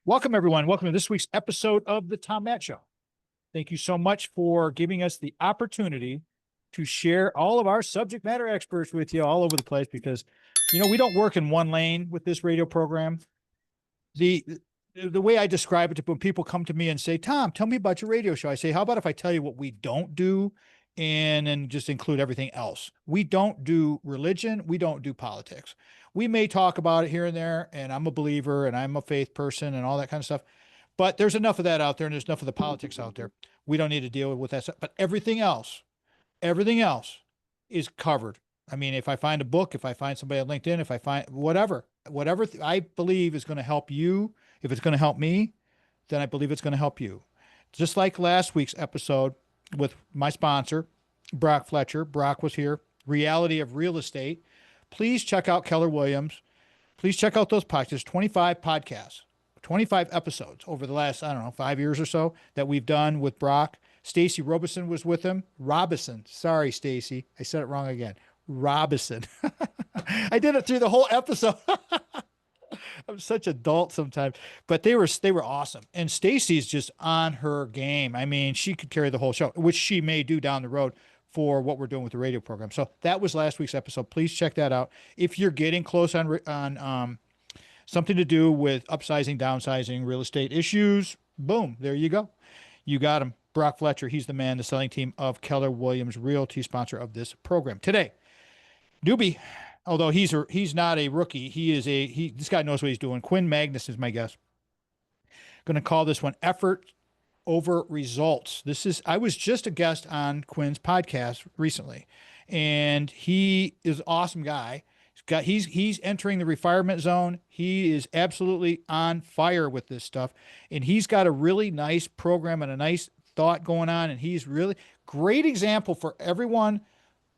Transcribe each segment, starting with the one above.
Welcome, everyone. Welcome to this week's episode of the Tom Matt Show. Thank you so much for giving us the opportunity to share all of our subject matter experts with you all over the place because, we don't work in one lane with this radio program. The way I describe it to when people come to me and say, Tom, tell me about your radio show. I say, how about if I tell you what we don't do and then just include everything else? We don't do religion. We don't do politics. We may talk about it here and there, and I'm a believer and I'm a faith person and all that kind of stuff. But there's enough of that out there and there's enough of the politics out there. We don't need to deal with that stuff. But everything else is covered. I mean, if I find a book, if I find somebody on LinkedIn, if I find whatever I believe is going to help you, if it's going to help me, then I believe it's going to help you. Just like last week's episode with my sponsor, Brock Fletcher. Brock was here. Reality of Real Estate. Please check out Keller Williams. Please check out those podcasts. 25 podcasts, 25 episodes over the last, 5 years or so that we've done with Brock. Stacy Robison was with him. Robison. Sorry, Stacy. I said it wrong again. Robison. I did it through the whole episode. I'm such an adult sometimes, but they were awesome. And Stacy's just on her game. I mean, she could carry the whole show, which she may do down the road for what we're doing with the radio program. So that was last week's episode. Please check that out. If you're getting close on something to do with upsizing, downsizing, real estate issues, boom, there you go. You got him. Brock Fletcher. He's the man, the selling team of Keller Williams Realty, sponsor of this program. Today, newbie, although he's not a rookie, this guy knows what he's doing. Quinn Magnuson is my guest. Going to call this one effort over results. I was just a guest on Quinn's podcast recently, and he is an awesome guy. He's entering the retirement zone. He is absolutely on fire with this stuff, and he's got a really nice program and a nice thought going on, and he's really great example for everyone.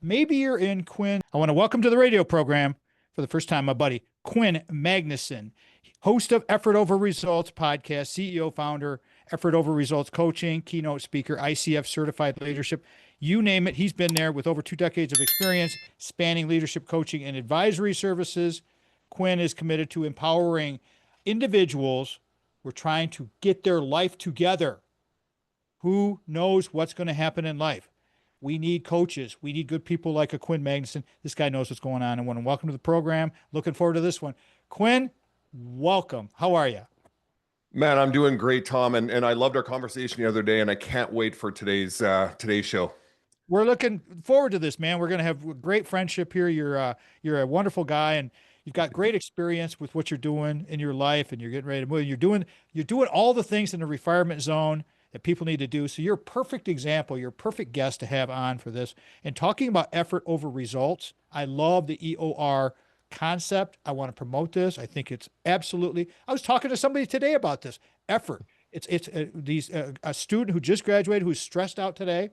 Maybe you're in Quinn. I want to welcome to the radio program for the first time, my buddy, Quinn Magnuson, host of Effort Over Results podcast, CEO, founder, Effort Over Results coaching, keynote speaker, ICF certified leadership. You name it. He's been there with over 2 decades of experience spanning leadership coaching and advisory services. Quinn is committed to empowering individuals who are trying to get their life together. Who knows what's going to happen in life? We need coaches. We need good people like a Quinn Magnuson. This guy knows what's going on. I want to welcome to the program. Looking forward to this one. Quinn, welcome. How are you? Man, I'm doing great, Tom. And I loved our conversation the other day, and I can't wait for today's show. We're looking forward to this, man. We're going to have a great friendship here. You're a wonderful guy, and you've got great experience with what you're doing in your life, and you're getting ready to move. You're doing all the things in the retirement zone that people need to do. So you're a perfect example. You're a perfect guest to have on for this. And talking about effort over results, I love the EOR concept. I want to promote this. I think it's absolutely. I was talking to somebody today about this effort. It's a student who just graduated who's stressed out today.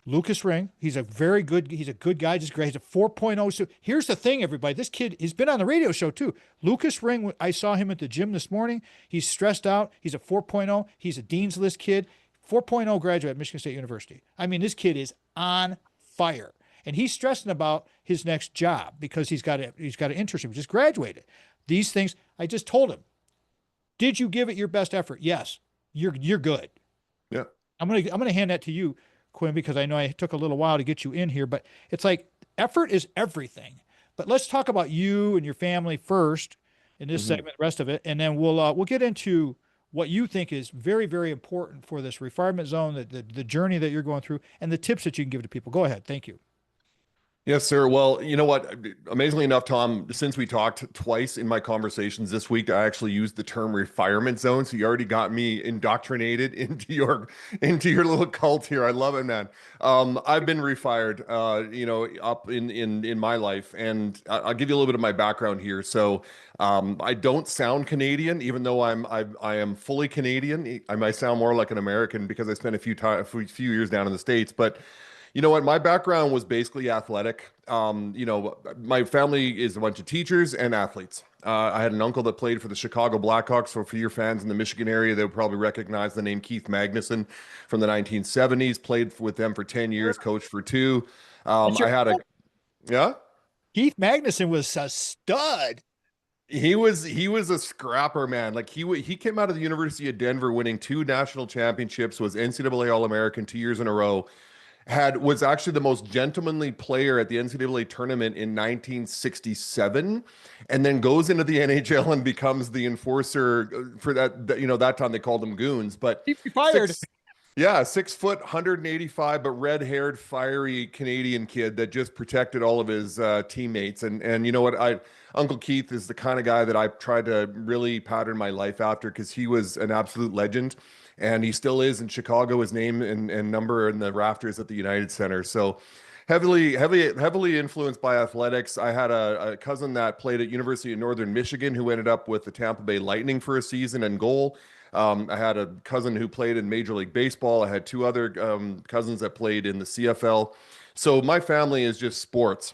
Lucas Ring. He's a good guy. Just great. He's a 4.0. So here's the thing, everybody. This kid, he's been on the radio show too. Lucas Ring, I saw him at the gym this morning. He's stressed out. He's a 4.0. He's a Dean's List kid. 4.0 graduate at Michigan State University. I mean, this kid is on fire. And he's stressing about his next job because he's got an internship. He just graduated. These things, I just told him. Did you give it your best effort? Yes. You're good. Yeah. I'm gonna hand that to you, Quinn, because I know I took a little while to get you in here, but it's like effort is everything. But let's talk about you and your family first in this segment, the rest of it, and then we'll get into what you think is very, very important for this retirement zone, the journey that you're going through, and the tips that you can give to people. Go ahead. Thank you. Yes, sir. Well, you know what? Amazingly enough, Tom, since we talked twice in my conversations this week, I actually used the term retirement zone. So you already got me indoctrinated into your little cult here. I love it, man. I've been refired, up in my life, and I'll give you a little bit of my background here. So I don't sound Canadian, even though I am fully Canadian. I might sound more like an American because I spent a few years down in the States, but. You know what? My background was basically athletic. My family is a bunch of teachers and athletes. I had an uncle that played for the Chicago Blackhawks. So for your fans in the Michigan area, they'll probably recognize the name Keith Magnuson from the 1970s. Played with them for 10 years, coached for 2. Yeah. Keith Magnuson was a stud. he was a scrapper, man. Like he came out of the University of Denver winning two national championships, was NCAA All-American 2 years in a row, was actually the most gentlemanly player at the NCAA tournament in 1967, and then goes into the NHL and becomes the enforcer for that time they called them goons, but He fired. six yeah, 6 foot, 185, but red-haired, fiery Canadian kid that just protected all of his teammates. And you know what? Uncle Keith is the kind of guy that I tried to really pattern my life after because he was an absolute legend, and he still is in Chicago. His name and number in the rafters at the United Center. So heavily influenced by athletics. I had a cousin that played at University of Northern Michigan who ended up with the Tampa Bay Lightning for a season and goal. I had a cousin who played in Major League Baseball. I had two other cousins that played in the CFL. So my family is just sports.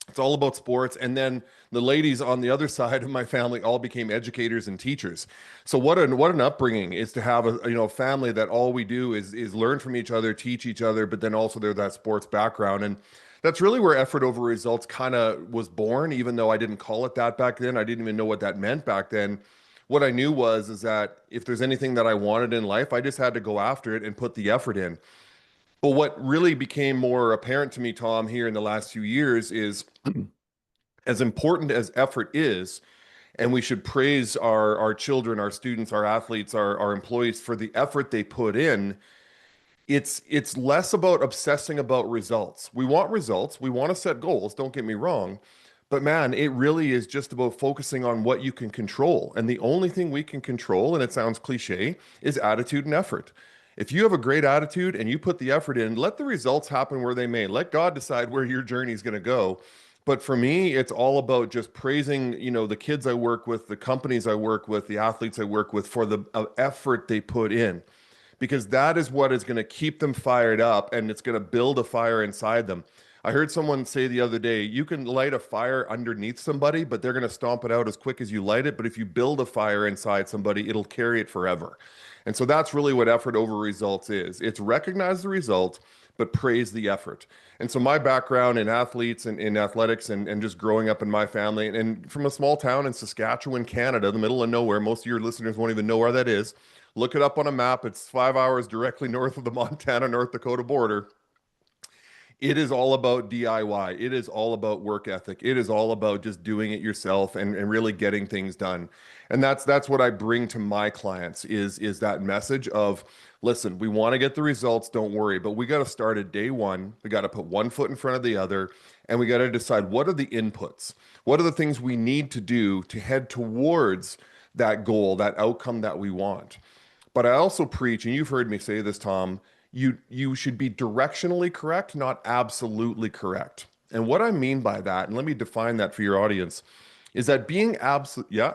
It's all about sports. And then the ladies on the other side of my family all became educators and teachers. So what an upbringing is to have a family that all we do is learn from each other, teach each other, but then also there's that sports background. And that's really where effort over results kind of was born, even though I didn't call it that back then. I didn't even know what that meant back then. What I knew is that if there's anything that I wanted in life, I just had to go after it and put the effort in. But what really became more apparent to me, Tom, here in the last few years is as important as effort is, and we should praise our children, our students, our athletes, our employees for the effort they put in. It's less about obsessing about results. We want results. We want to set goals. Don't get me wrong. But man, it really is just about focusing on what you can control. And the only thing we can control, and it sounds cliche, is attitude and effort. If you have a great attitude and you put the effort in, let the results happen where they may. Let God decide where your journey is going to go. But for me, it's all about just praising, the kids I work with, the companies I work with, the athletes I work with for the effort they put in, because that is what is going to keep them fired up and it's going to build a fire inside them. I heard someone say the other day, you can light a fire underneath somebody, but they're going to stomp it out as quick as you light it. But if you build a fire inside somebody, it'll carry it forever. And so that's really what effort over results is. It's recognize the result, but praise the effort. And so my background in athletes and in athletics and just growing up in my family and from a small town in Saskatchewan, Canada, the middle of nowhere, most of your listeners won't even know where that is. Look it up on a map. It's 5 hours directly north of the Montana, North Dakota border. It is all about DIY. It is all about work ethic. It is all about just doing it yourself and really getting things done. And that's what I bring to my clients is that message of, listen, we want to get the results, don't worry, but we got to start at day one. We got to put one foot in front of the other, and we got to decide what are the inputs? What are the things we need to do to head towards that goal, that outcome that we want? But I also preach, and you've heard me say this, Tom, you should be directionally correct, not absolutely correct. And what I mean by that, and let me define that for your audience, is that being absolute, yeah,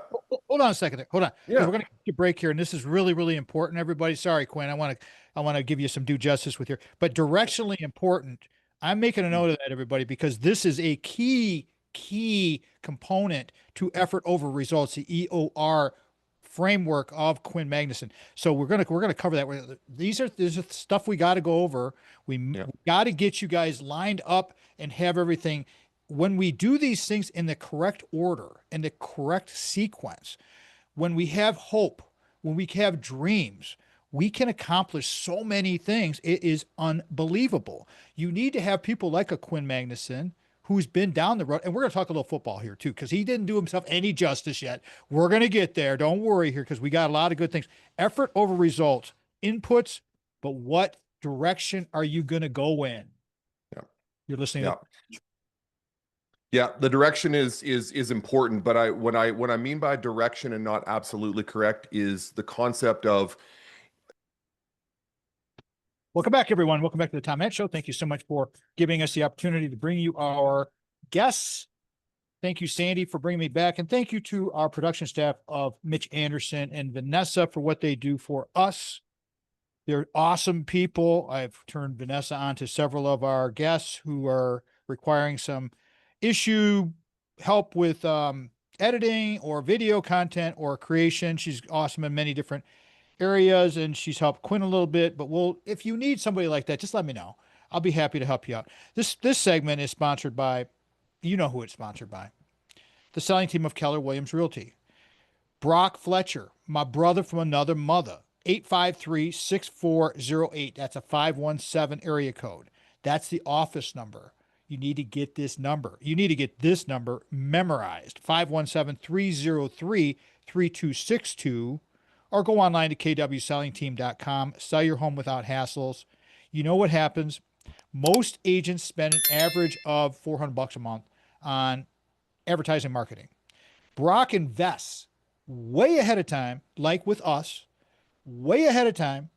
Hold on a second there. Hold on. yeah, We're going to take a break here, and this is really, really important, everybody. Sorry, Quinn. I want to give you some due justice with your, but directionally important. I'm making a note of that, everybody, because this is a key component to effort over results, the EOR framework of Quinn Magnuson. So we're gonna cover that. These are stuff we got to go over. We yeah. got to get you guys lined up and have everything. When we do these things in the correct order, in the correct sequence, when we have hope, when we have dreams, we can accomplish so many things. It is unbelievable. You need to have people like a Quinn Magnuson who's been down the road. And we're going to talk a little football here too, because he didn't do himself any justice yet. We're going to get there. Don't worry here, because we got a lot of good things. Effort over results, inputs, but what direction are you going to go in? Yeah. You're listening Yeah. to Yeah, the direction is important, but what I mean by direction and not absolutely correct is the concept of Welcome back, everyone. Welcome back to the Tom Head Show. Thank you so much for giving us the opportunity to bring you our guests. Thank you, Sandy, for bringing me back. And thank you to our production staff of Mitch Anderson and Vanessa for what they do for us. They're awesome people. I've turned Vanessa on to several of our guests who are requiring some issue help with editing or video content or creation. She's awesome in many different areas, and she's helped Quinn a little bit. But if you need somebody like that, just let me know. I'll be happy to help you out. This segment is sponsored by, you know who it's sponsored by. the selling team of Keller Williams Realty. Brock Fletcher, my brother from another mother, 853-6408. That's a 517 area code. That's the office number. You need to get this number. You need to get this number memorized, 517-303-3262, or go online to kwsellingteam.com. Sell your home without hassles. You know what happens? Most agents spend an average of $400 a month on advertising marketing. Brock invests way ahead of time, like with us, way ahead of time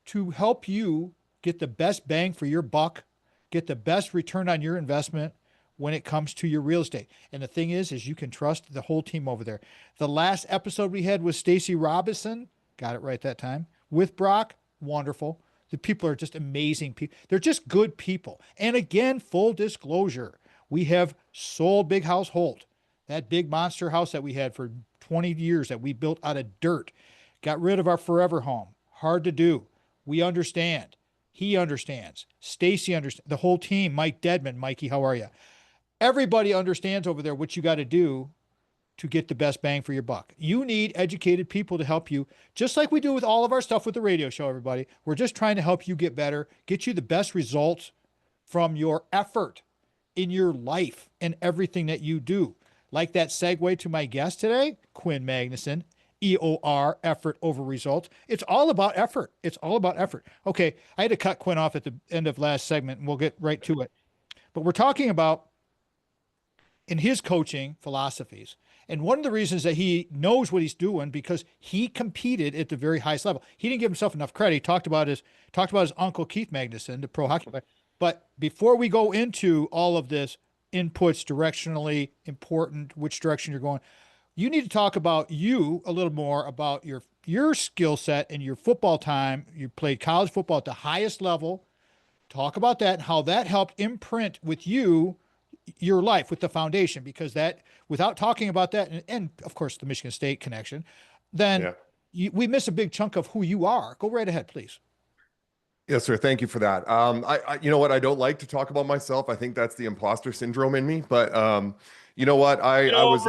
to help you get the best bang for your buck, get the best return on your investment when it comes to your real estate. And the thing is you can trust the whole team over there. The last episode we had was Stacy Robinson, got it right that time, with Brock, wonderful. The people are just amazing people. They're just good people. And again, full disclosure, we have sold Big House Holt, that big monster house that we had for 20 years that we built out of dirt, got rid of our forever home. Hard to do. We understand. He understands. Stacy understands. The whole team, Mike Dedman. Mikey, how are you? Everybody understands over there what you got to do to get the best bang for your buck. You need educated people to help you, just like we do with all of our stuff with the radio show, everybody. We're just trying to help you get better, get you the best results from your effort in your life and everything that you do. Like that segue to my guest today, Quinn Magnuson, EOR, effort over results. It's all about effort. It's all about effort. Okay, I had to cut Quinn off at the end of last segment, and we'll get right to it. But we're talking about in his coaching philosophies. And one of the reasons that he knows what he's doing because he competed at the very highest level. He didn't give himself enough credit. He talked about his uncle Keith Magnuson, the pro hockey player. But before we go into all of this, inputs directionally important, which direction you're going, you need to talk about you a little more about your skill set and your football time. You played college football at the highest level. Talk about that and how that helped imprint with you your life with the foundation, because that without talking about that and of course the Michigan State connection, then we miss a big chunk of who you are. Go right ahead, please. Yes, sir. Thank you for that. You know what? I don't like to talk about myself. I think that's the imposter syndrome in me. But you know what? I was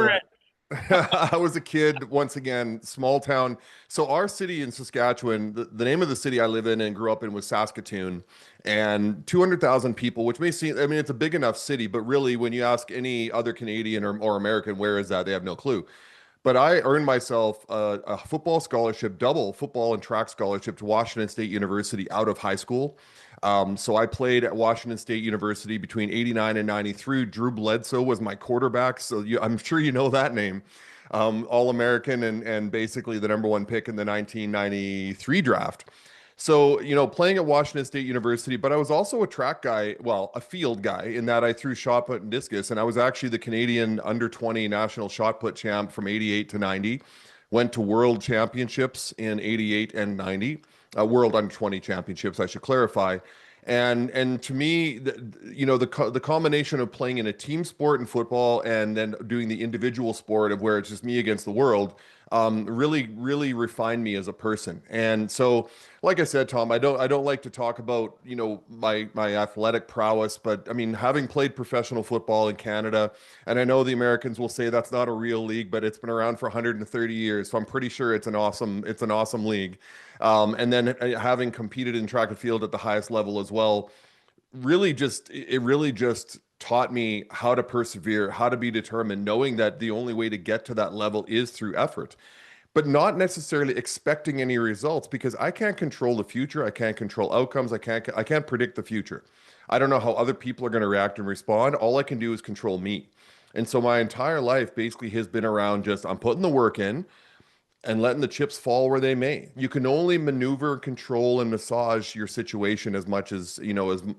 I was a kid, once again, small town. So our city in Saskatchewan, the name of the city I live in and grew up in was Saskatoon, and 200,000 people, which may seem, I mean, it's a big enough city, but really, when you ask any other Canadian or American, where is that? They have no clue. But I earned myself a football scholarship, double football and track scholarship to Washington State University out of high school. So I played at Washington State University between 89 and 93. Drew Bledsoe was my quarterback. So I'm sure you know that name. All-American and basically the number one pick in the 1993 draft. So, playing at Washington State University, but I was also a track guy, well, a field guy in that I threw shot put and discus. And I was actually the Canadian under 20 national shot put champ from 88 to 90. Went to world championships in 88 and 90, world under 20 championships, I should clarify. And to me, the combination of playing in a team sport in football and then doing the individual sport of where it's just me against the world, really refined me as a person. And so, like I said, Tom, I don't like to talk about, my athletic prowess, but I mean, having played professional football in Canada, and I know the Americans will say that's not a real league, but it's been around for 130 years. So I'm pretty sure it's an awesome league. And then having competed in track and field at the highest level as well, really just taught me how to persevere, how to be determined, knowing that the only way to get to that level is through effort, but not necessarily expecting any results, because I can't control the future. I can't control outcomes. I can't predict the future. I don't know how other people are going to react and respond. All I can do is control me. And so my entire life basically has been around just, I'm putting the work in and letting the chips fall where they may. You can only maneuver, control, and massage your situation as much as,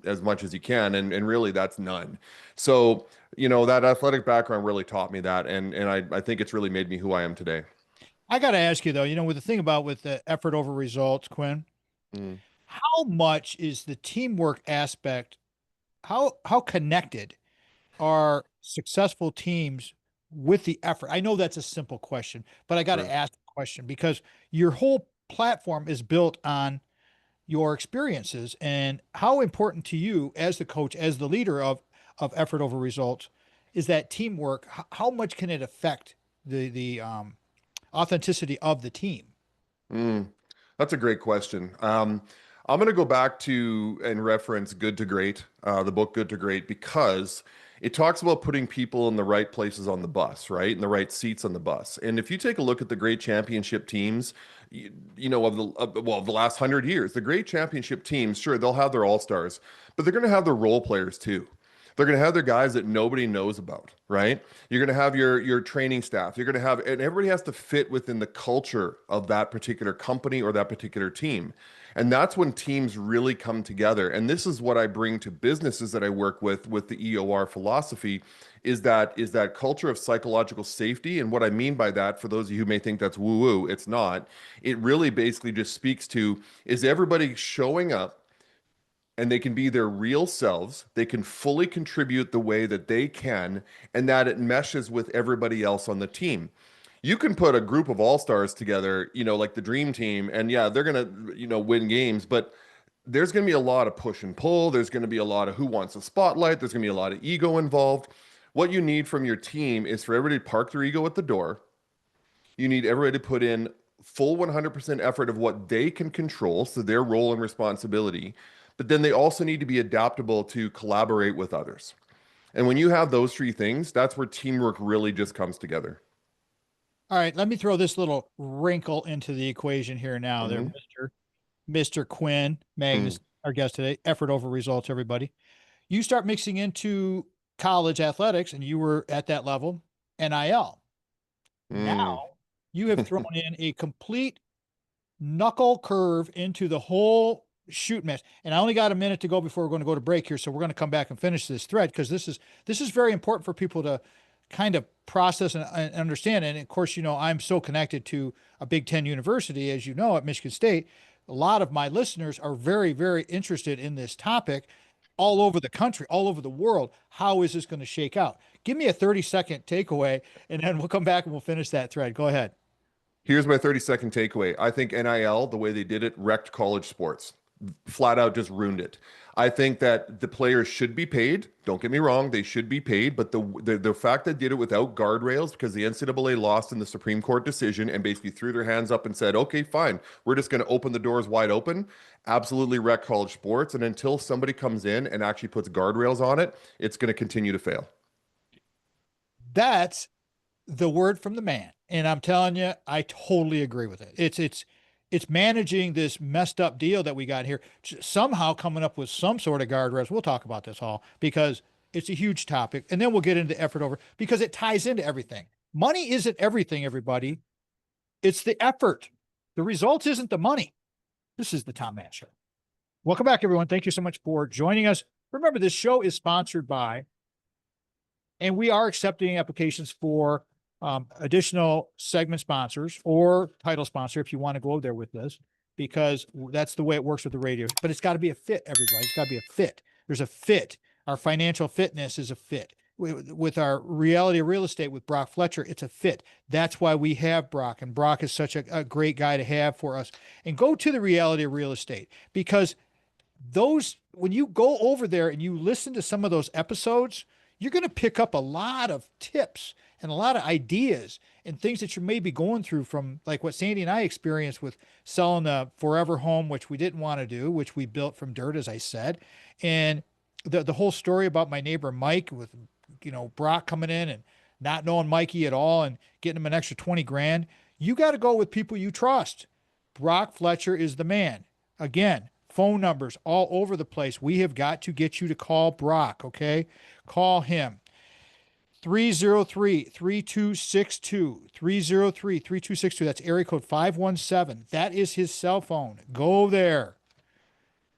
as much as you can. And really that's none. So, that athletic background really taught me that. And I think it's really made me who I am today. I got to ask you though, with the thing about with the effort over results, Quinn, Mm. how much is the teamwork aspect, how connected are successful teams with the effort? I know that's a simple question, but I got to Sure. ask the question because your whole platform is built on your experiences and how important to you as the coach, as the leader of effort over results is that teamwork, how much can it affect the authenticity of the team? Mm, that's a great question. I'm going to go back to and reference Good to Great, the book Good to Great, because it talks about putting people in the right places on the bus, right? In the right seats on the bus. And if you take a look at the great championship teams, you know, of the last 100 years, the great championship teams, sure, they'll have their all-stars, but they're going to have their role players too. They're going to have their guys that nobody knows about, right? You're going to have your training staff. You're going to have, and everybody has to fit within the culture of that particular company or that particular team. And that's when teams really come together. And this is what I bring to businesses that I work with the EOR philosophy is that culture of psychological safety. And what I mean by that, for those of you who may think that's woo-woo, it's not. It really basically just speaks to, is everybody showing up and they can be their real selves. They can fully contribute the way that they can, and that it meshes with everybody else on the team. You can put a group of all-stars together, you know, like the dream team, and yeah, they're going to, you know, win games, but there's going to be a lot of push and pull. There's going to be a lot of who wants a spotlight. There's going to be a lot of ego involved. What you need from your team is for everybody to park their ego at the door. You need everybody to put in full 100% effort of what they can control, so their role and responsibility. But then they also need to be adaptable to collaborate with others. And when you have those three things, that's where teamwork really just comes together. All right, let me throw this little wrinkle into the equation here now. There, Hmm. Mr. Quinn Mm, Magnus, our guest today. Effort over results, everybody. You start mixing into college athletics, and you were at that level, NIL. Now mm. you have thrown in a complete knuckle curve into the whole shoot mess. And I only got a minute to go before we're going to go to break here, so we're going to come back and finish this thread because this is very important for people to kind of process and understand. And of course, you know, I'm so connected to a Big Ten university, as you know, at Michigan State. A lot of my listeners are very, very interested in this topic all over the country, all over the world. How is this going to shake out? Give me a 30-second takeaway, and then we'll come back and we'll finish that thread. Go ahead. Here's my 30-second takeaway. I think NIL, the way they did it, wrecked college sports. Flat out just ruined it. I think that the players should be paid. Don't get me wrong, they should be paid, but the fact that they did it without guardrails because the NCAA lost in the Supreme Court decision and basically threw their hands up and said, "Okay, fine, we're just going to open the doors wide open," absolutely wreck college sports. And until somebody comes in and actually puts guardrails on it, it's going to continue to fail. That's the word from the man. And I'm telling you, I totally agree with it. It's managing this messed up deal that we got here, somehow coming up with some sort of guardrails. We'll talk about this all because it's a huge topic. And then we'll get into effort over because it ties into everything. Money isn't everything, everybody. It's the effort. The results isn't the money. This is the Tom Mann Show. Welcome back, everyone. Thank you so much for joining us. Remember, this show is sponsored by, and we are accepting applications for additional segment sponsors or title sponsor if you want to go there with this, because that's the way it works with the radio. But it's got to be a fit, everybody. It's got to be a fit. There's a fit. Our financial fitness is a fit. With our reality of real estate with Brock Fletcher, it's a fit. That's why we have Brock, and Brock is such a great guy to have for us. And go to the reality of real estate, because those, when you go over there and you listen to some of those episodes, you're going to pick up a lot of tips and a lot of ideas and things that you may be going through, from like what Sandy and I experienced with selling the forever home, which we didn't want to do, which we built from dirt, as I said. And the whole story about my neighbor Mike with, you know, Brock coming in and not knowing Mikey at all and getting him an extra 20 grand. You got to go with people you trust. Brock Fletcher is the man. Again, phone numbers all over the place. We have got to get you to call Brock, okay? Call him. 303-3262. 303-3262. That's area code 517. That is his cell phone. Go there.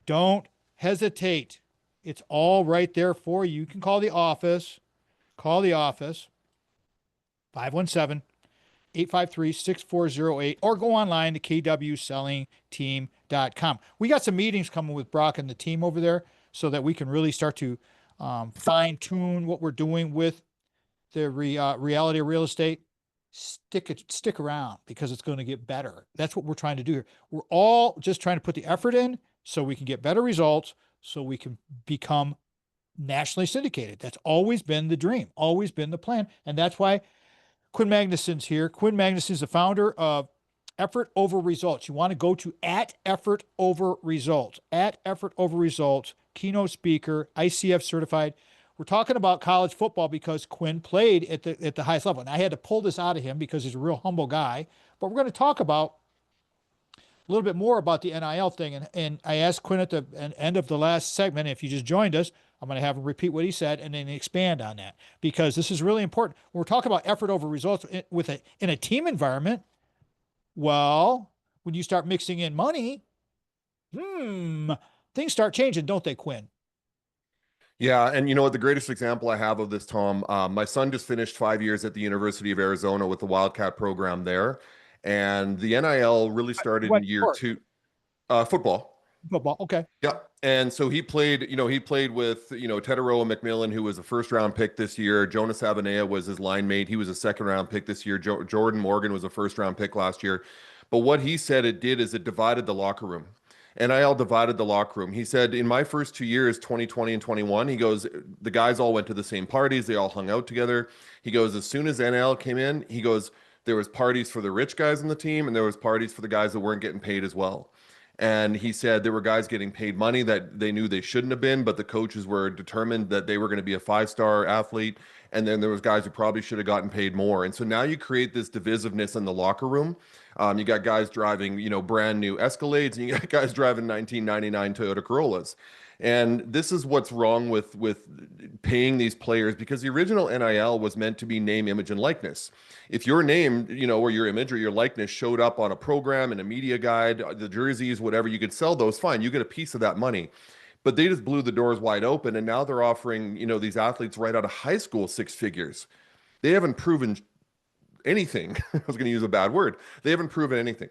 Don't hesitate. It's all right there for you. You can call the office. Call the office. 517-853-6408, or go online to kwsellingteam.com. We got some meetings coming with Brock and the team over there so that we can really start to fine-tune what we're doing with the reality of real estate. Stick around, because it's going to get better. That's what we're trying to do here. We're all just trying to put the effort in so we can get better results, so we can become nationally syndicated. That's always been the dream, always been the plan. And that's why Quinn Magnuson's here. Quinn Magnuson is the founder of Effort Over Results. You want to go to at Effort Over Results, at Effort Over Results, keynote speaker, ICF certified. We're talking about college football because Quinn played at the highest level. And I had to pull this out of him because he's a real humble guy. But we're going to talk about a little bit more about the NIL thing. And I asked Quinn at the end of the last segment, if you just joined us, I'm going to have him repeat what he said and then expand on that because this is really important. When we're talking about effort over results in a team environment, well, when you start mixing in money, things start changing, don't they, Quinn? Yeah, and you know what? The greatest example I have of this, Tom, my son just finished 5 years at the University of Arizona with the Wildcat program there, and the NIL really started in What year sport? two. Football. Football. Okay. Yeah. And so he played with, Tetaroa McMillan, who was a first round pick this year. Jonas Avenea was his line mate. He was a second round pick this year. Jordan Morgan was a first round pick last year. But what he said it did is it divided the locker room. NIL divided the locker room. He said, in my first 2 years, 2020 and 21, he goes, the guys all went to the same parties. They all hung out together. He goes, as soon as NIL came in, he goes, there was parties for the rich guys on the team and there was parties for the guys that weren't getting paid as well. And he said there were guys getting paid money that they knew they shouldn't have been, but the coaches were determined that they were going to be a five-star athlete. And then there was guys who probably should have gotten paid more. And so now you create this divisiveness in the locker room. You got guys driving, brand new Escalades, and you got guys driving 1999 Toyota Corollas. And this is what's wrong with paying these players because the original NIL was meant to be name, image, and likeness. If your name, or your image or your likeness showed up on a program in a media guide, the jerseys, whatever, you could sell those, fine. You get a piece of that money. But they just blew the doors wide open. And now they're offering, these athletes right out of high school 6 figures. They haven't proven anything. I was going to use a bad word. They haven't proven anything.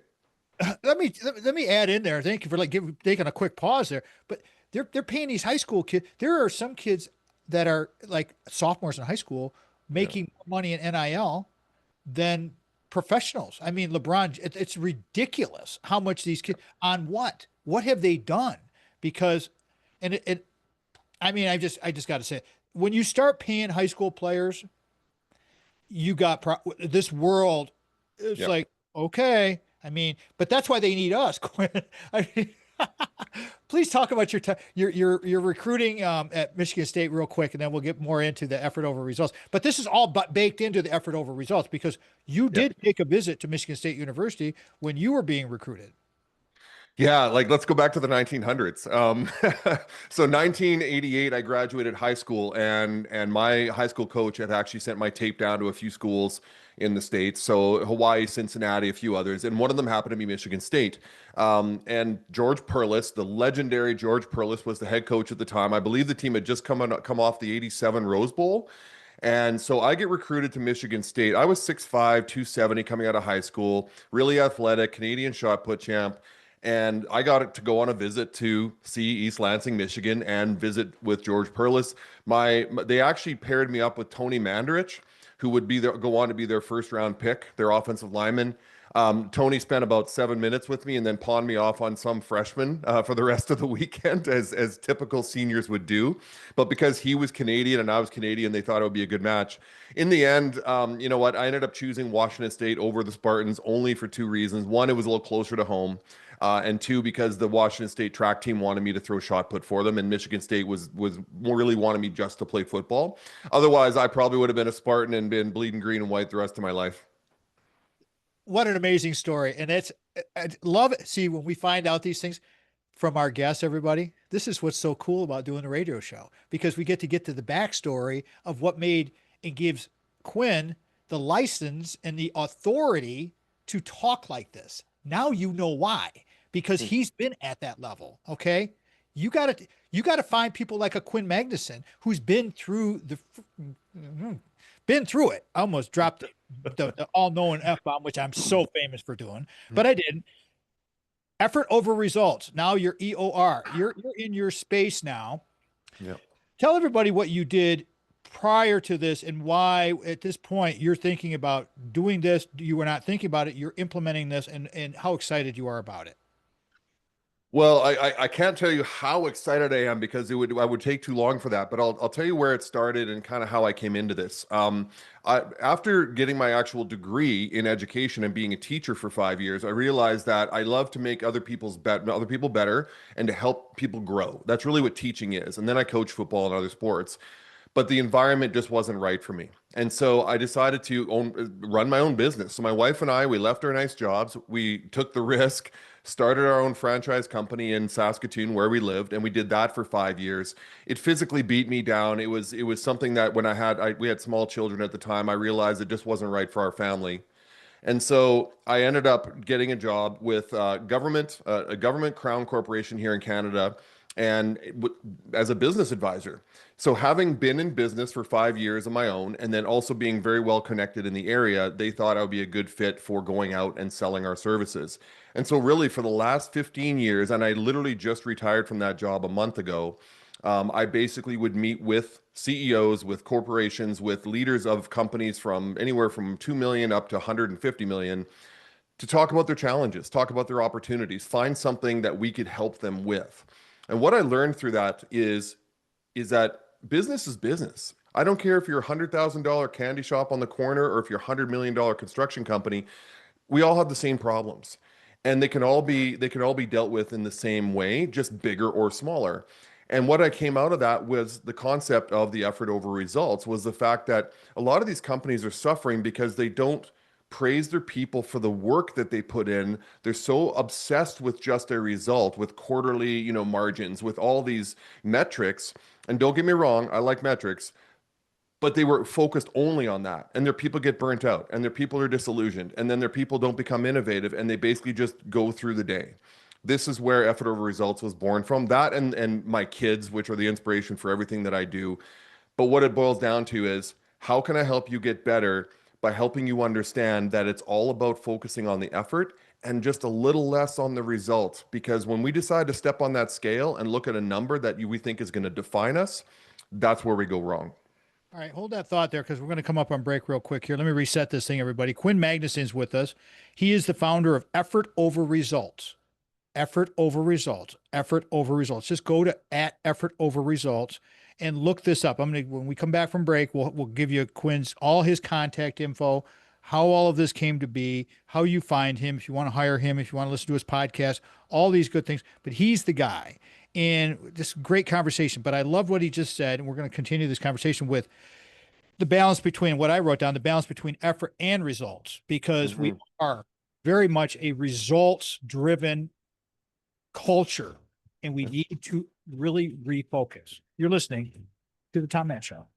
Let me add in there. Thank you for taking a quick pause there. But they're paying these high school kids. There are some kids that are like sophomores in high school Yeah. making more money in NIL than professionals. I mean, LeBron, it's ridiculous how much these kids on what? What have they done? Because, and I mean, I just got to say, when you start paying high school players, you got this world. It's Yeah. like, okay. I mean, but that's why they need us, Quinn. I mean, please talk about your recruiting at Michigan State real quick, and then we'll get more into the effort over results. But this is all but baked into the effort over results because you Yeah. did take a visit to Michigan State University when you were being recruited. Yeah, like let's go back to the 1900s. So 1988, I graduated high school, and my high school coach had actually sent my tape down to a few schools in the States. So Hawaii, Cincinnati, a few others, and one of them happened to be Michigan State. And George Perlis, the legendary George Perlis, was the head coach at the time. I believe the team had just come off the '87 Rose Bowl. And so I get recruited to Michigan State. I was 6'5", 270 coming out of high school, really athletic, Canadian shot put champ. And I got it to go on a visit to see East Lansing, Michigan, and visit with George Perlis. They actually paired me up with Tony Mandarich, who would go on to be their first round pick, their offensive lineman. Tony spent about 7 minutes with me and then pawned me off on some freshman for the rest of the weekend, as typical seniors would do. But because he was Canadian and I was Canadian, they thought it would be a good match. In the end, you know what? I ended up choosing Washington State over the Spartans only for two reasons. One, it was a little closer to home. And two, because the Washington State track team wanted me to throw shot put for them, and Michigan State was really wanted me just to play football. Otherwise, I probably would have been a Spartan and been bleeding green and white the rest of my life. What an amazing story. And I love it. See, when we find out these things from our guests, everybody, this is what's so cool about doing the radio show because we get to the backstory of what made and gives Quinn the license and the authority to talk like this. Now you know why, because he's been at that level. Okay. You got to find people like a Quinn Magnuson who's been through it. I almost dropped the all-knowing F-bomb, which I'm so famous for doing, but I didn't. Effort over results. Now you're EOR. You're in your space now. Yeah. Tell everybody what you did prior to this and why at this point you're thinking about doing this. You were not thinking about it. You're implementing this and how excited you are about it. Well, I can't tell you how excited I am because I would take too long for that, but I'll tell you where it started and kind of how I came into this. After getting my actual degree in education and being a teacher for 5 years, I realized that I love to make other people better and to help people grow. That's really what teaching is. And then I coach football and other sports, but the environment just wasn't right for me. And so I decided to run my own business. So my wife and I, we left our nice jobs. We took the risk, started our own franchise company in Saskatoon where we lived, and we did that for 5 years. It physically beat me down. It was something that when we had small children at the time, I realized it just wasn't right for our family. And so I ended up getting a job with a government crown corporation here in Canada, and as a business advisor. So having been in business for 5 years on my own, and then also being very well connected in the area, they thought I would be a good fit for going out and selling our services. And so really for the last 15 years, and I literally just retired from that job a month ago, I basically would meet with CEOs, with corporations, with leaders of companies from anywhere from 2 million up to 150 million to talk about their challenges, talk about their opportunities, find something that we could help them with. And what I learned through that is that business is business. I don't care if you're a $100,000 candy shop on the corner or if you're a $100 million construction company. We all have the same problems, and they can all be dealt with in the same way, just bigger or smaller. And what I came out of that was the concept of the effort over results, was the fact that a lot of these companies are suffering because they don't praise their people for the work that they put in. They're so obsessed with just a result, with quarterly, margins, with all these metrics. And don't get me wrong, I like metrics, but they were focused only on that, and their people get burnt out, and their people are disillusioned, and then their people don't become innovative, and they basically just go through the day. This is where effort over results was born from, that and my kids, which are the inspiration for everything that I do. But what it boils down to is, how can I help you get better by helping you understand that it's all about focusing on the effort and just a little less on the result? Because when we decide to step on that scale and look at a number that we think is going to define us, that's where we go wrong. All right, hold that thought there because we're going to come up on break real quick here. Let me reset this thing, everybody. Quinn Magnuson's with us. He is the founder of Effort Over Results. Effort over results. Effort over results. Just go to at effort over results and look this up. When we come back from break, we'll give you Quinn's all his contact info, how all of this came to be, how you find him, if you want to hire him, if you want to listen to his podcast, all these good things. But he's the guy. And this great conversation. But I love what he just said, and we're going to continue this conversation with the balance between what I wrote down, the balance between effort and results, because we Mhm. are very much a results driven culture, and we need to really refocus. You're listening to the Tom Matt Show.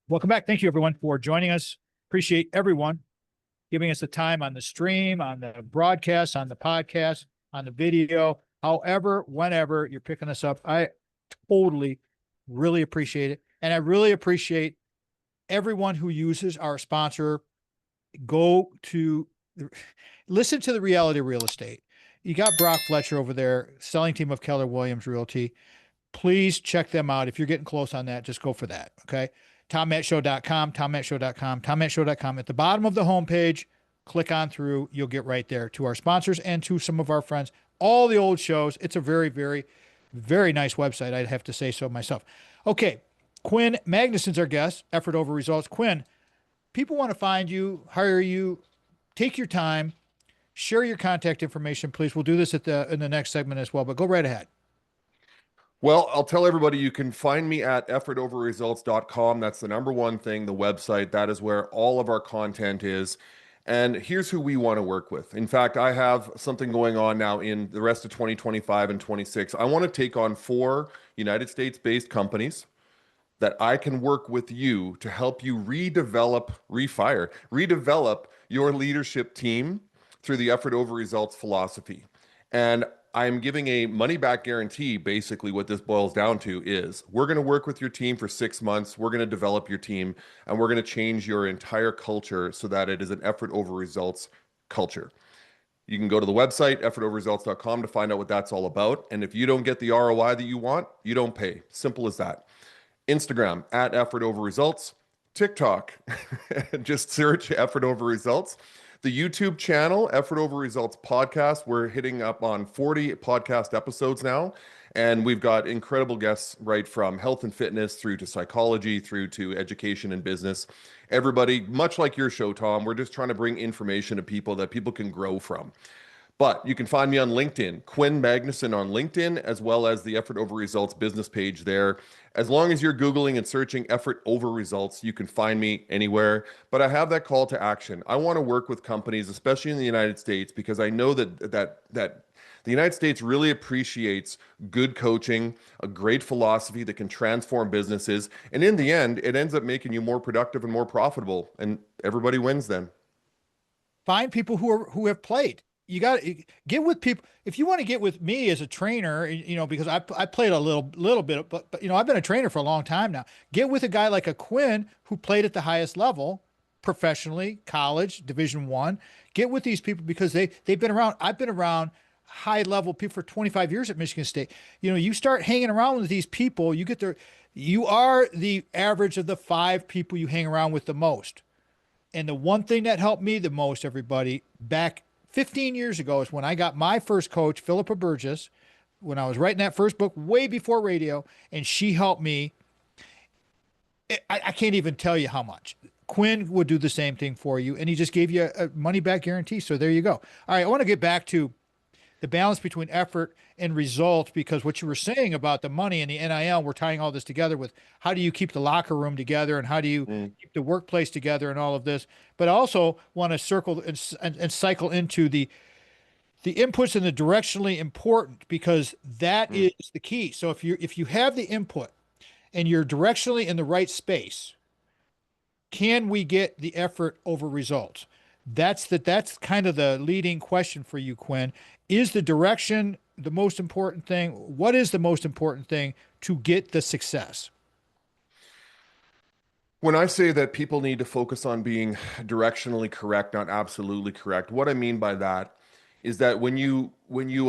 Welcome back. Thank you, everyone, for joining us. Appreciate everyone giving us the time on the stream, on the broadcast, on the podcast, on the video, however, whenever you're picking us up. I totally really appreciate it. And I really appreciate everyone who uses our sponsor. Go to listen to the Reality Real Estate. You got Brock Fletcher over there, selling team of Keller Williams Realty. Please check them out. If you're getting close on that, just go for that. Okay. TomMattShow.com, TomMattShow.com, TomMattShow.com. At the bottom of the homepage, click on through. You'll get right there to our sponsors and to some of our friends. All the old shows. It's a very, very, very nice website. I'd have to say so myself. Okay. Quinn Magnuson's our guest. Effort over results. Quinn, people want to find you, hire you. Take your time. Share your contact information, please. We'll do this in the next segment as well, but go right ahead. Well, I'll tell everybody you can find me at effortoverresults.com. That's the number one thing, the website. That is where all of our content is. And here's who we want to work with. In fact, I have something going on now in the rest of 2025 and 26. I want to take on 4 United States-based companies that I can work with you to help you redevelop your leadership team through the effort over results philosophy. And I'm giving a money back guarantee. Basically, what this boils down to is we're going to work with your team for 6 months. We're going to develop your team, and we're going to change your entire culture so that it is an effort over results culture. You can go to the website, effortoverresults.com, to find out what that's all about. And if you don't get the ROI that you want, you don't pay. Simple as that. Instagram at effort over results, TikTok, just search effort over results. The YouTube channel, Effort Over Results Podcast, we're hitting up on 40 podcast episodes now. And we've got incredible guests right from health and fitness through to psychology, through to education and business. Everybody, much like your show, Tom, we're just trying to bring information to people that people can grow from. But you can find me on LinkedIn, Quinn Magnuson on LinkedIn, as well as the Effort Over Results business page there. As long as you're Googling and searching Effort Over Results, you can find me anywhere. But I have that call to action. I want to work with companies, especially in the United States, because I know that the United States really appreciates good coaching, a great philosophy that can transform businesses. And in the end, it ends up making you more productive and more profitable. And everybody wins then. Find people who have played. You got to get with people. If you want to get with me as a trainer, because I played a little bit, but I've been a trainer for a long time now. Get with a guy like a Quinn who played at the highest level professionally, college, Division I. Get with these people because they've been around. I've been around high level people for 25 years at Michigan State. You start hanging around with these people, you are the average of the 5 people you hang around with the most. And the one thing that helped me the most, everybody, back 15 years ago is when I got my first coach, Philippa Burgess, when I was writing that first book way before radio, and she helped me. I can't even tell you how much. Quinn would do the same thing for you, and he just gave you a money back guarantee. So there you go. All right, I want to get back to the balance between effort and result, because what you were saying about the money and the NIL, we're tying all this together with how do you keep the locker room together and how do you keep the workplace together and all of this. But I also want to circle and cycle into the inputs and the directionally important, because that is the key. So if you have the input and you're directionally in the right space, can we get the effort over results? That's kind of the leading question for you, Quinn. Is the direction the most important thing? What is the most important thing to get the success? When I say that people need to focus on being directionally correct, not absolutely correct, what I mean by that is that when you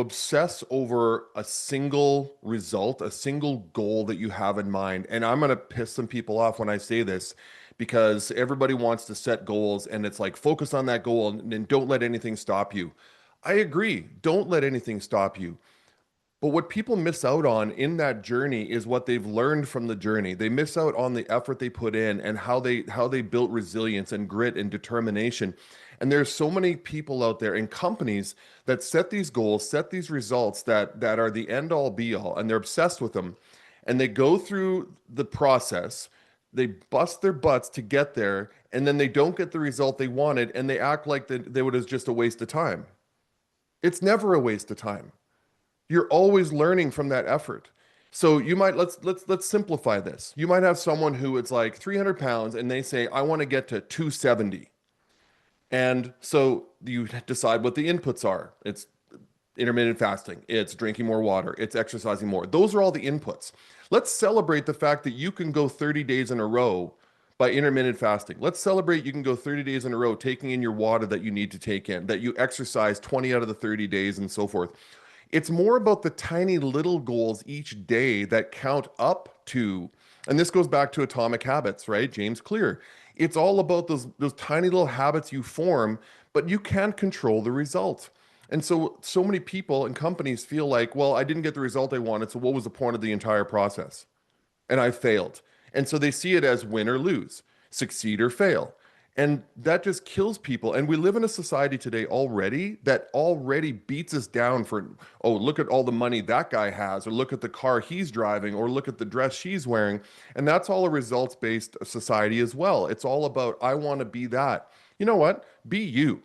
obsess over a single result, a single goal that you have in mind, and I'm going to piss some people off when I say this because everybody wants to set goals and it's like focus on that goal and don't let anything stop you. I agree. Don't let anything stop you. But what people miss out on in that journey is what they've learned from the journey. They miss out on the effort they put in and how they built resilience and grit and determination. And there's so many people out there and companies that set these goals, set these results that are the end all be all, and they're obsessed with them. And they go through the process, they bust their butts to get there, and then they don't get the result they wanted, and they act like they would have just a waste of time. It's never a waste of time. You're always learning from that effort. So you might let's simplify this. You might have someone who it's like 300 pounds and they say, I want to get to 270. And so you decide what the inputs are. It's intermittent fasting, it's drinking more water, it's exercising more. Those are all the inputs. Let's celebrate the fact that you can go 30 days in a row by intermittent fasting. Let's celebrate you can go 30 days in a row taking in your water that you need to take in, that you exercise 20 out of the 30 days and so forth. It's more about the tiny little goals each day that count up to, and this goes back to atomic habits, right? James Clear. It's all about those tiny little habits you form, but you can't control the result. And so many people and companies feel like, well, I didn't get the result I wanted, so what was the point of the entire process? And I failed. And so they see it as win or lose, succeed or fail. And that just kills people. And we live in a society today already that already beats us down for, oh, look at all the money that guy has, or look at the car he's driving, or look at the dress she's wearing. And that's all a results-based society as well. It's all about, I want to be that. You know what? Be you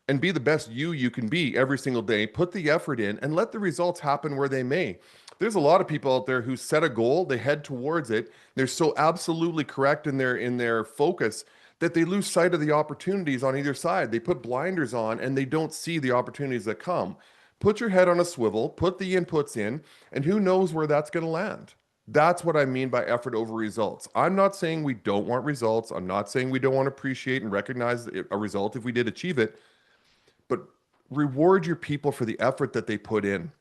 and be the best you can be every single day. Put the effort in and let the results happen where they may. There's a lot of people out there who set a goal, they head towards it. They're so absolutely correct in their focus that they lose sight of the opportunities on either side. They put blinders on and they don't see the opportunities that come. Put your head on a swivel, put the inputs in, and who knows where that's going to land. That's what I mean by effort over results. I'm not saying we don't want results. I'm not saying we don't want to appreciate and recognize a result if we did achieve it, but reward your people for the effort that they put in.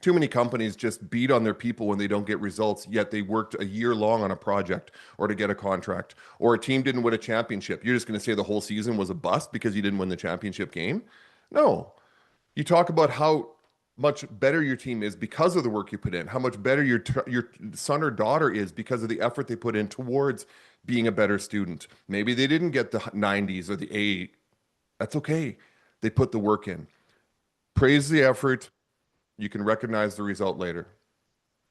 Too many companies just beat on their people when they don't get results, yet they worked a year long on a project or to get a contract, or a team didn't win a championship. You're just going to say the whole season was a bust because you didn't win the championship game? No. You talk about how much better your team is because of the work you put in, how much better your son or daughter is because of the effort they put in towards being a better student. Maybe they didn't get the 90s or the A. That's okay. They put the work in. Praise the effort. You can recognize the result later.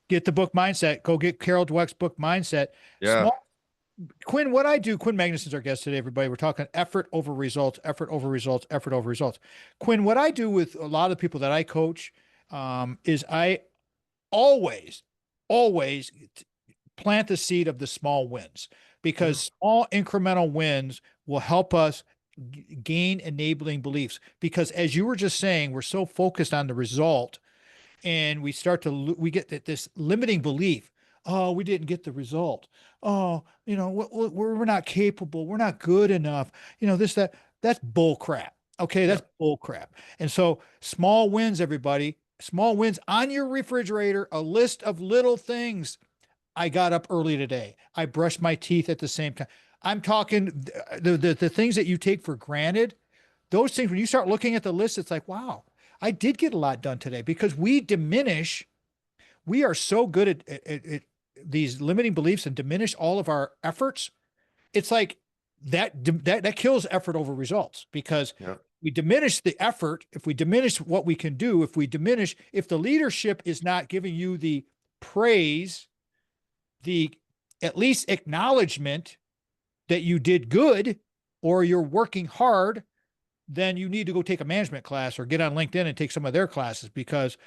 Get the book Mindset. Go get Carol Dweck's book Mindset. Yeah. Small Quinn, what I do, Quinn Magnuson's our guest today, everybody. We're talking effort over results, effort over results, effort over results. Quinn, what I do with a lot of the people that I coach is I always, always plant the seed of the small wins, because small incremental wins will help us gain enabling beliefs. Because as you were just saying, we're so focused on the result, and we get this limiting belief. Oh, we didn't get the result. Oh, we're not capable. We're not good enough. That's bull crap. Okay, Yeah. that's bull crap. And so small wins, everybody, small wins on your refrigerator, a list of little things. I got up early today. I brushed my teeth at the same time. I'm talking the things that you take for granted. Those things, when you start looking at the list, it's like, wow, I did get a lot done today, because we are so good at these limiting beliefs and diminish all of our efforts. It's like that kills effort over results, because Yeah. we diminish the effort. If we diminish what we can do, if the leadership is not giving you the praise, the at least acknowledgement that you did good or you're working hard, then you need to go take a management class or get on LinkedIn and take some of their classes, because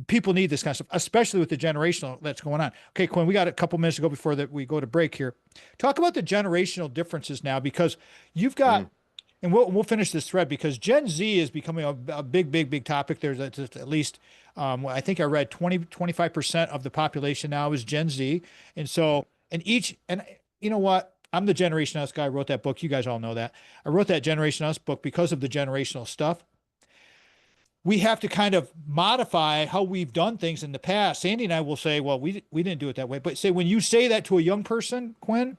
people need this kind of stuff, especially with the generational that's going on. Okay, Quinn, we got a couple minutes to go before that we go to break here. Talk about the generational differences now, because you've got, Mm. and we'll finish this thread, because Gen Z is becoming a big, big, big topic. There's at least, I think I read 25% of the population now is Gen Z. And so, and you know what? I'm the Generation Us guy. I wrote that book. You guys all know that. I wrote that Generation Us book because of the generational stuff. We have to kind of modify how we've done things in the past. Sandy and I will say, well, we didn't do it that way. But say, when you say that to a young person, Quinn,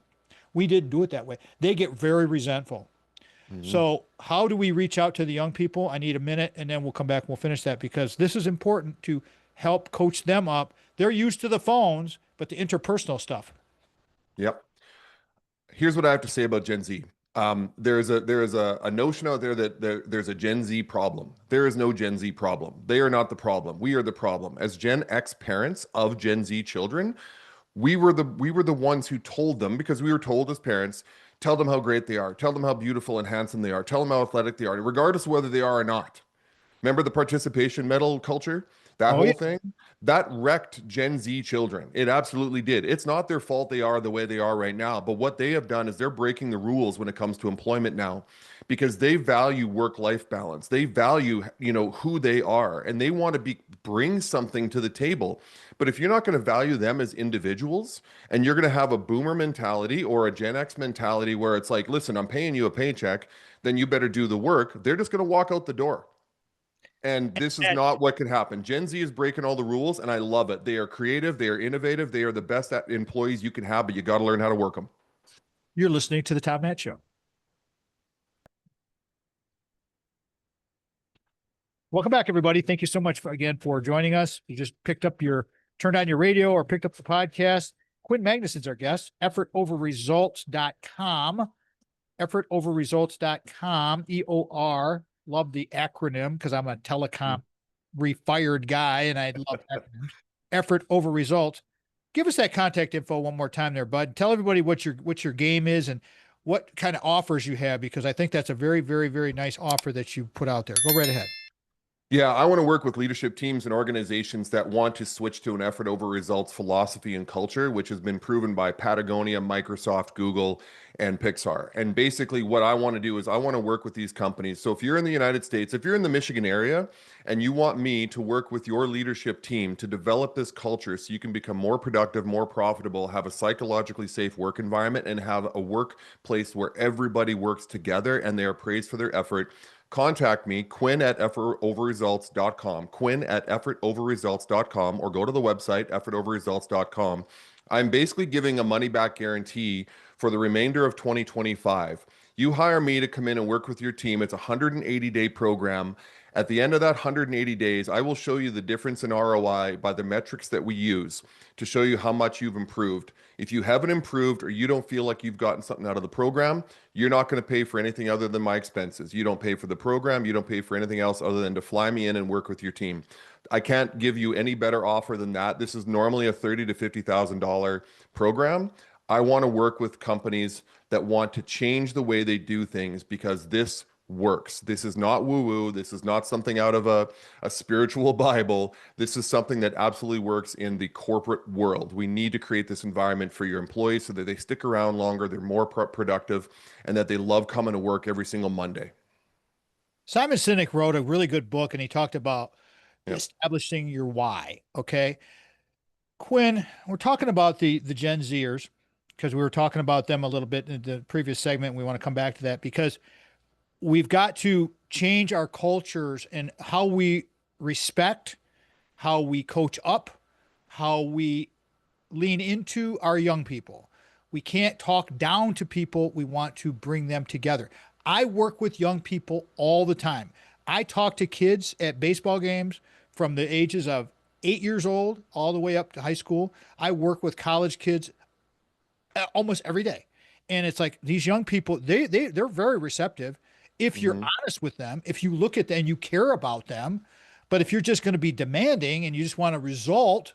we didn't do it that way, they get very resentful. Mhm. So how do we reach out to the young people? I need a minute, and then we'll come back and we'll finish that, because this is important to help coach them up. They're used to the phones, but the interpersonal stuff. Yep. Here's what I have to say about Gen Z. There is a notion out there that there's a Gen Z problem. There is no Gen Z problem. They are not the problem. We are the problem. As Gen X parents of Gen Z children, we were the ones who told them, because we were told as parents, tell them how great they are, tell them how beautiful and handsome they are, tell them how athletic they are, regardless of whether they are or not. Remember the participation medal culture? That Oh, whole yeah. thing? That wrecked Gen Z children. It absolutely did. It's not their fault they are the way they are right now, but what they have done is they're breaking the rules when it comes to employment now, because they value work-life balance. They value, who they are, and they want to bring something to the table. But if you're not going to value them as individuals, and you're going to have a boomer mentality or a Gen X mentality where it's like, listen, I'm paying you a paycheck, then you better do the work, they're just going to walk out the door. And this is And not what could happen. Gen Z is breaking all the rules, and I love it. They are creative, they are innovative, they are the best employees you can have, but you got to learn how to work them. you're listening to the Tom Matt Show. Welcome back, everybody. Thank you so much again for joining us. You just turned on your radio or picked up the podcast. Quinn Magnuson's our guest. Effortoverresults.com. Effortoverresults.com. EOR. Love the acronym, because I'm a telecom refired guy and I love acronyms. Effort over results. Give us that contact info one more time there, bud. Tell everybody what your game is and what kind of offers you have, because I think that's a very, very, very nice offer that you put out there. Go right ahead. Yeah, I want to work with leadership teams and organizations that want to switch to an effort over results philosophy and culture, which has been proven by Patagonia, Microsoft, Google, and Pixar. And basically, what I want to do is I want to work with these companies. So if you're in the United States, if you're in the Michigan area, and you want me to work with your leadership team to develop this culture so you can become more productive, more profitable, have a psychologically safe work environment, and have a workplace where everybody works together and they are praised for their effort, contact me, Quinn at effortoverresults.com, Quinn at effortoverresults.com, or go to the website, effortoverresults.com. I'm basically giving a money back guarantee for the remainder of 2025. You hire me to come in and work with your team. It's a 180-day program. At the end of that 180 days, I will show you the difference in ROI by the metrics that we use to show you how much you've improved. If you haven't improved or you don't feel like you've gotten something out of the program, you're not going to pay for anything other than my expenses. You don't pay for the program. You don't pay for anything else other than to fly me in and work with your team. I can't give you any better offer than that. This is normally a $30,000 to $50,000 program. I want to work with companies that want to change the way they do things because this works. This is not woo-woo. This is not something out of a spiritual Bible. This is something that absolutely works in the corporate world. We need to create this environment for your employees so that they stick around longer, they're more productive, and that they love coming to work every single Monday. Simon Sinek wrote a really good book and he talked about Yeah. establishing your why. Okay. Quinn, we're talking about the Gen Zers because we were talking about them a little bit in the previous segment. We want to come back to that because we've got to change our cultures and how we respect, how we coach up, how we lean into our young people. We can't talk down to people. We want to bring them together. I work with young people all the time. I talk to kids at baseball games from the ages of 8 years old all the way up to high school. I work with college kids almost every day. And it's like these young people, they're very receptive if you're Mhm. honest with them, if you look at them and you care about them. But if you're just going to be demanding and you just want a result,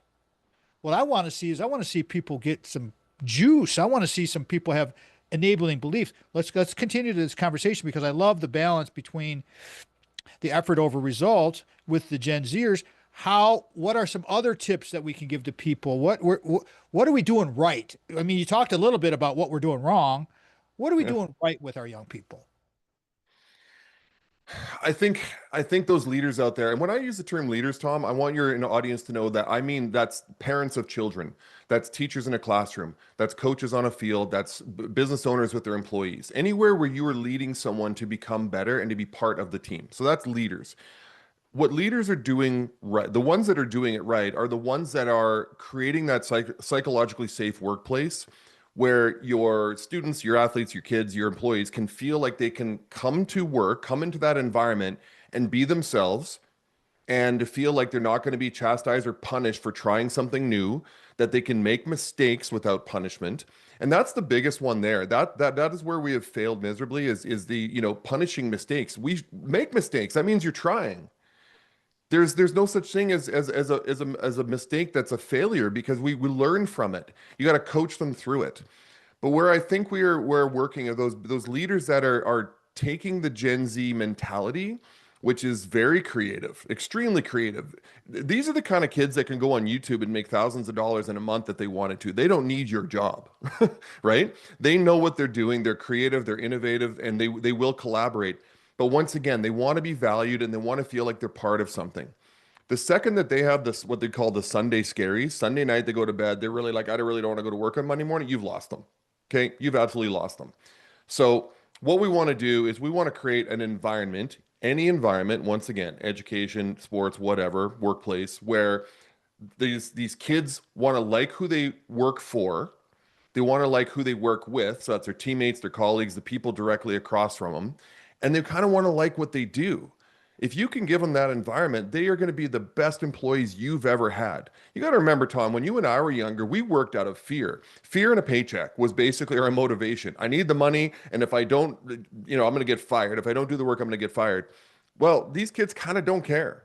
what I want to see is I want to see people get some juice. I want to see some people have enabling beliefs. Let's continue this conversation because I love the balance between the effort over results with the Gen Zers. What are some other tips that we can give to people? What are we doing right? I mean, you talked a little bit about what we're doing wrong. What are we Yeah. doing right with our young people? I think I think those leaders out there, and when I use the term leaders, Tom, I want your audience to know that I mean that's parents of children, that's teachers in a classroom, that's coaches on a field, that's business owners with their employees. Anywhere where you are leading someone to become better and to be part of the team. So that's leaders. What leaders are doing right, the ones that are doing it right are the ones that are creating that psychologically safe workplace where your students, your athletes, your kids, your employees can feel like they can come to work, come into that environment and be themselves and to feel like they're not going to be chastised or punished for trying something new, that they can make mistakes without punishment. And that's the biggest one there. That is where we have failed miserably is the, punishing mistakes. We make mistakes. That means you're trying. There's no such thing as a mistake that's a failure because we learn from it. You got to coach them through it. But where I think we're working are those leaders that are taking the Gen Z mentality, which is very creative, extremely creative. These are the kind of kids that can go on YouTube and make thousands of dollars in a month that they wanted to. They don't need your job, right? They know what they're doing. They're creative, they're innovative, and they will collaborate. But once again, they want to be valued and they want to feel like they're part of something. The second that they have this, what they call the Sunday scaries, Sunday night they go to bed, they're really like, I really don't want to go to work on Monday morning. You've lost them. Okay. You've absolutely lost them. So, what we want to do is we want to create an environment, any environment, once again, education, sports, whatever, workplace, where these kids want to like who they work for. They want to like who they work with. So that's their teammates, their colleagues, the people directly across from them. And they kind of want to like what they do. If you can give them that environment, they are going to be the best employees you've ever had. You got to remember, Tom, when you and I were younger, we worked out of fear. Fear and a paycheck was basically our motivation. I need the money. And if I don't, I'm going to get fired. If I don't do the work, I'm going to get fired. Well, these kids kind of don't care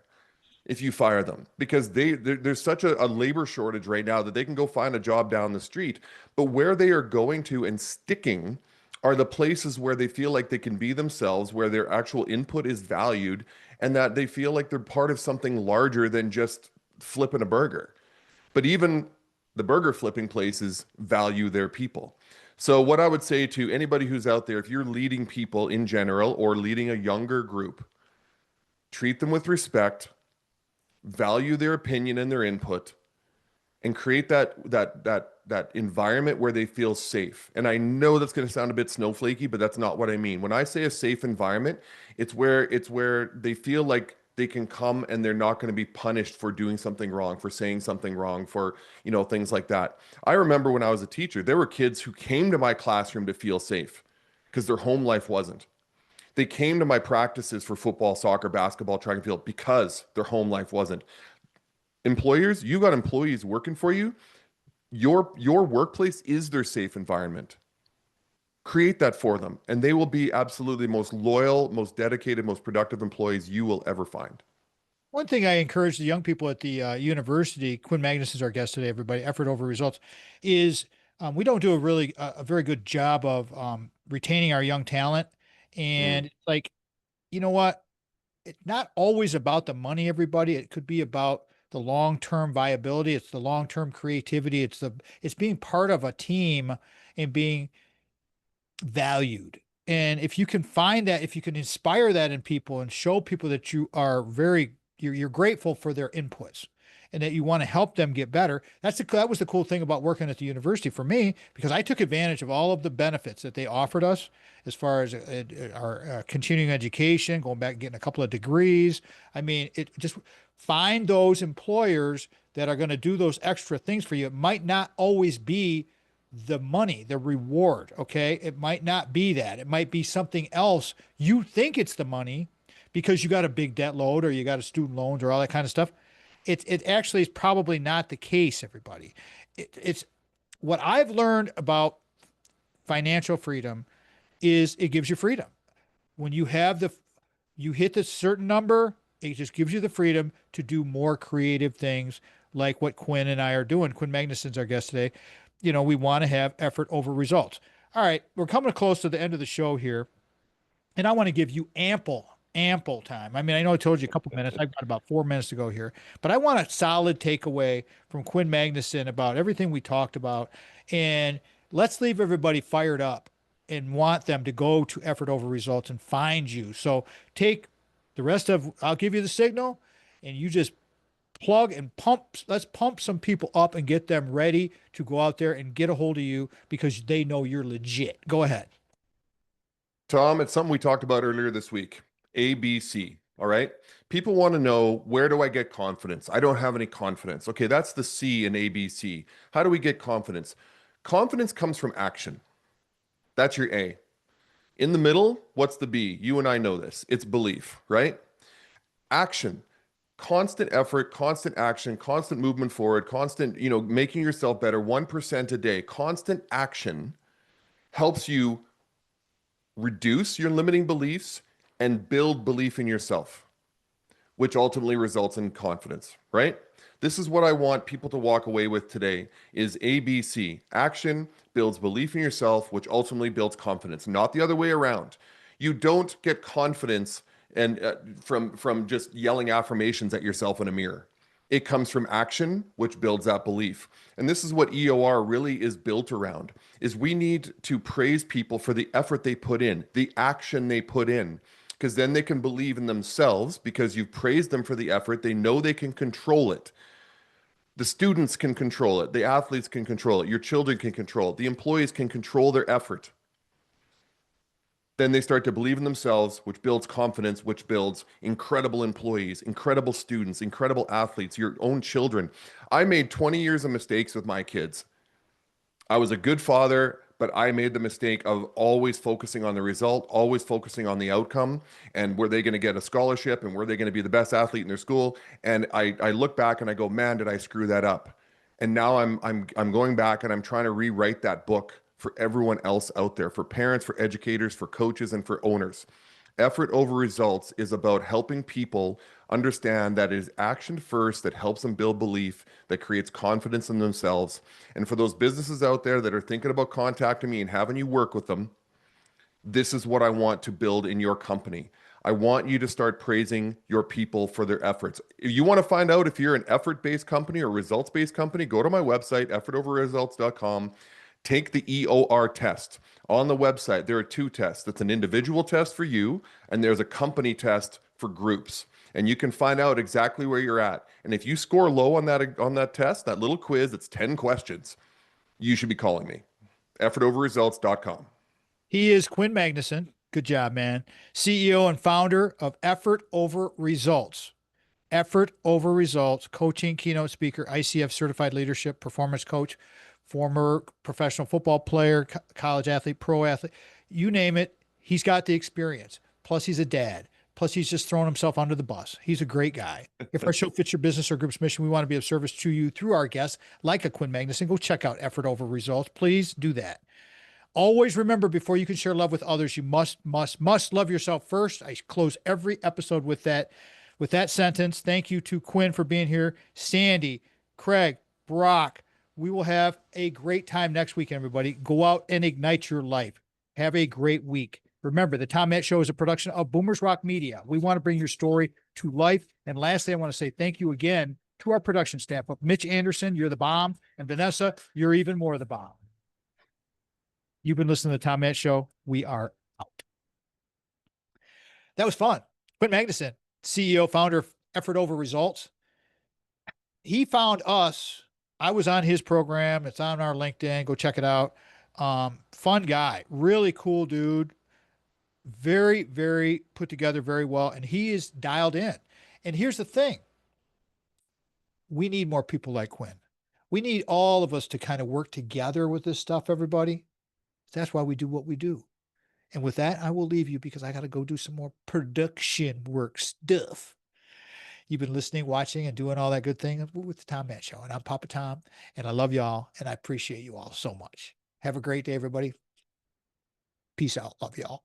if you fire them because there's such a labor shortage right now that they can go find a job down the street. But where they are going to and sticking are the places where they feel like they can be themselves, where their actual input is valued, and that they feel like they're part of something larger than just flipping a burger. But even the burger flipping places value their people. So, what I would say to anybody who's out there, if you're leading people in general or leading a younger group, treat them with respect, value their opinion and their input, and create that that environment where they feel safe. And I know that's going to sound a bit snowflakey, but that's not what I mean. When I say a safe environment, it's where they feel like they can come and they're not going to be punished for doing something wrong, for saying something wrong, for, things like that. I remember when I was a teacher, there were kids who came to my classroom to feel safe because their home life wasn't. They came to my practices for football, soccer, basketball, track and field because their home life wasn't. Employers, you got employees working for you. Your workplace is their safe environment. Create that for them, and they will be absolutely the most loyal, most dedicated, most productive employees you will ever find. One thing I encourage the young people at the university, Quinn Magnuson is our guest today, everybody, effort over results, is we don't do a very good job of retaining our young talent. Mm. And like, you know what? It's not always about the money, everybody. It could be about the long-term viability. It's the long-term creativity. It's being part of a team and being valued. And if you can find that, if you can inspire that in people and show people that you're grateful for their inputs and that you want to help them get better. That was the cool thing about working at the university for me, because I took advantage of all of the benefits that they offered us as far as our continuing education, going back and getting a couple of degrees. I mean, it just find those employers that are going to do those extra things for you. It might not always be the money, the reward. Okay. It might not be that. It might be something else. You think it's the money because you got a big debt load or you got a student loans or all that kind of stuff. It actually is probably not the case, everybody. It's what I've learned about financial freedom is it gives you freedom. When you hit the certain number, it just gives you the freedom to do more creative things like what Quinn and I are doing. Quinn Magnuson's our guest today. We want to have effort over results. All right, we're coming close to the end of the show here, and I want to give you ample time. I mean, I know I told you a couple minutes. I've got about 4 minutes to go here, but I want a solid takeaway from Quinn Magnuson about everything we talked about. And let's leave everybody fired up and want them to go to effort over results and find you. So I'll give you the signal and you just plug and pump. Let's pump some people up and get them ready to go out there and get a hold of you because they know you're legit. Go ahead. Tom, it's something we talked about earlier this week. ABC. All right. People want to know, where do I get confidence? I don't have any confidence. Okay, that's the C in ABC. How do we get confidence? Confidence comes from action. That's your A. In the middle, what's the B? You and I know this. It's belief, right? Action. Constant effort, constant action, constant movement forward, constant, making yourself better 1% a day. Constant action helps you reduce your limiting beliefs and build belief in yourself, which ultimately results in confidence, right? This is what I want people to walk away with today is ABC. Action builds belief in yourself, which ultimately builds confidence, not the other way around. You don't get confidence and from just yelling affirmations at yourself in a mirror. It comes from action, which builds that belief. And this is what EOR really is built around, is we need to praise people for the effort they put in, the action they put in, because then they can believe in themselves because you've praised them for the effort. They know they can control it. The students can control it. The athletes can control it. Your children can control it. The employees can control their effort. Then they start to believe in themselves, which builds confidence, which builds incredible employees, incredible students, incredible athletes, your own children. I made 20 years of mistakes with my kids. I was a good father, but I made the mistake of always focusing on the result, always focusing on the outcome, and were they going to get a scholarship and were they going to be the best athlete in their school? And I look back and I go, man, did I screw that up? And now I'm going back and I'm trying to rewrite that book for everyone else out there, for parents, for educators, for coaches, and for owners. Effort over results is about helping people understand that it is action first that helps them build belief, that creates confidence in themselves. And for those businesses out there that are thinking about contacting me and having you work with them, this is what I want to build in your company. I want you to start praising your people for their efforts. If you want to find out if you're an effort-based company or results-based company, go to my website, effortoverresults.com. Take the EOR test. On the website, there are two tests. That's an individual test for you, and there's a company test for groups. And you can find out exactly where you're at. And if you score low on that test, that little quiz, it's 10 questions. you should be calling me. Effortoverresults.com. He is Quinn Magnuson. Good job, man. CEO and founder of Effort Over Results. Effort Over Results, coaching, keynote speaker, ICF certified leadership, performance coach, former professional football player, college athlete, pro athlete, you name it. He's got the experience. Plus, he's a dad. Plus, he's just thrown himself under the bus. He's a great guy. If our show fits your business or group's mission, we want to be of service to you through our guests, like a Quinn Magnuson. Go check out Effort Over Results. Please do that. Always remember, before you can share love with others, you must love yourself first. I close every episode with that sentence. Thank you to Quinn for being here. Sandy, Craig, Brock, we will have a great time next week, everybody. Go out and ignite your life. Have a great week. Remember, the Tom Matt Show is a production of Boomers Rock Media. We want to bring your story to life. And lastly, I want to say thank you again to our production staff of Mitch Anderson, you're the bomb, and Vanessa, you're even more the bomb. You've been listening to the Tom Matt Show. We are out. That was fun. Quinn Magnuson, CEO, founder of Effort Over Results. He found us. I was on his program. It's on our LinkedIn. Go check it out. Fun guy, really cool dude. Very, very put together very well. And he is dialed in. And here's the thing. We need more people like Quinn. We need all of us to kind of work together with this stuff, everybody. That's why we do what we do. And with that, I will leave you because I got to go do some more production work stuff. You've been listening, watching, and doing all that good thing with the Tom Matt Show. And I'm Papa Tom, and I love y'all, and I appreciate you all so much. Have a great day, everybody. Peace out. Love y'all.